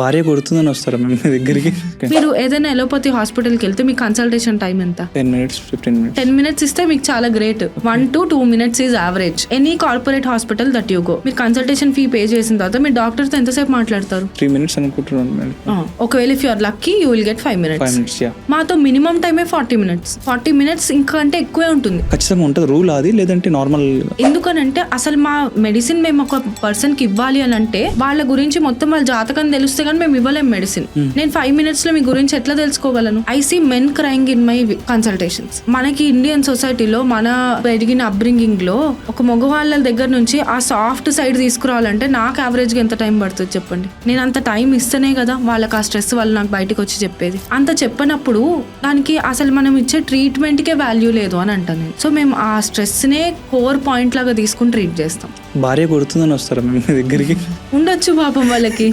భార్య కొడుతుందని వస్తారా మేము మీ దగ్గరికి? మీరు ఏదైనా ఎలోపతి హాస్పిటల్కి వెళ్తే మీ కన్సల్టేషన్ టైం ఎంత? 10 minutes 15 minutes. 10 minutes ఇస్తే మీకు చాలా great. 1 to 2 minutes is average. Any corporate hospital that you go, మీరు కన్సల్టేషన్ ఫీ పే చేసిన తర్వాత మీరు డాక్టర్తో ఎంతసేపు మాట్లాడతారు? 3 minutes అనుకుంటున్నాను. ఒకవేళ if you are lucky you will get 5 minutes. 5 minutes, yeah. మాతో మినిమం టైమే 40 minutes. 40 minutes ఇంకా అంటే ఎక్కువే ఉంటుంది. ఖచ్చితంగా ఉంటుంది రూల్ అది, లేదంటే నార్మల్? ఎందుకనంటే అసలు మా మెడిసిన్ మేము ఒక పర్సన్ కి ఇవ్వాలి అని అంటే వాళ్ళ గురించి మొత్తం వాళ్ళ జాతకం తెలిస్తే కానీ మేము ఇవ్వలేం మెడిసిన్. నేను 5 minutes లో మీ గురించి ఎట్లా తెలుసుకోగలను? I see men crying in my consultations. మనకి ఇండియన్ సొసైటీలో మన పెరిగిన అప్బ్రింగింగ్ లో ఒక మగవాళ్ళ దగ్గర నుంచి ఆ సాఫ్ట్ సైడ్ తీసుకురావాలంటే నాకు యావరేజ్ గా ఎంత టైం పడుతుంది చెప్పండి? నేను అంత టైం ఇస్తేనే కదా వాళ్ళకి ఆ స్ట్రెస్ వల్ల నాకు బయటకు వచ్చి చెప్పేది. అంత చెప్పినప్పుడు దానికి అసలు మనం ఇచ్చే ట్రీట్మెంట్ కే వాల్యూ లేదు అని అంటాను. సో మేము ఆ స్ట్రెస్ నే కోర్ పాయింట్ లాగా తీసుకుని ట్రీట్ చేస్తాం. భార్య కొడుతుందని వస్తారా మేము మీ దగ్గరికి? ఉండొచ్చు పాపం వాళ్ళకి.